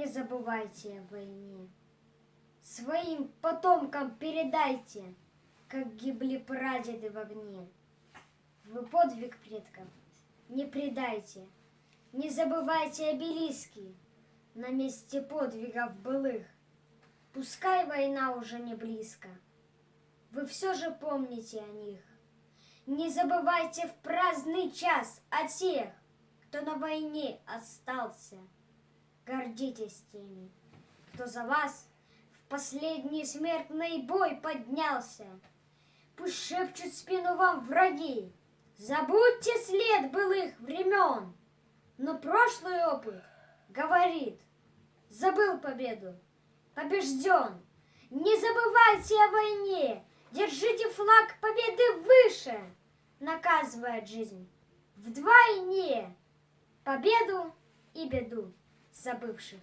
забывайте о войне. Своим потомкам передайте, как гибли прадеды в огне. Вы подвиг предков не предайте, не забывайте обелиски на месте подвигов былых. Пускай война уже не близко, вы все же помните о них. Не забывайте в праздный час о тех, кто на войне остался. Гордитесь теми, кто за вас в последний смертный бой поднялся. Пусть шепчут в спину вам враги, забудьте след былых времен. Но прошлый опыт говорит, забыл победу, побежден. Не забывайте о войне, держите флаг победы выше. Наказывает жизнь вдвойне победу и беду забывших.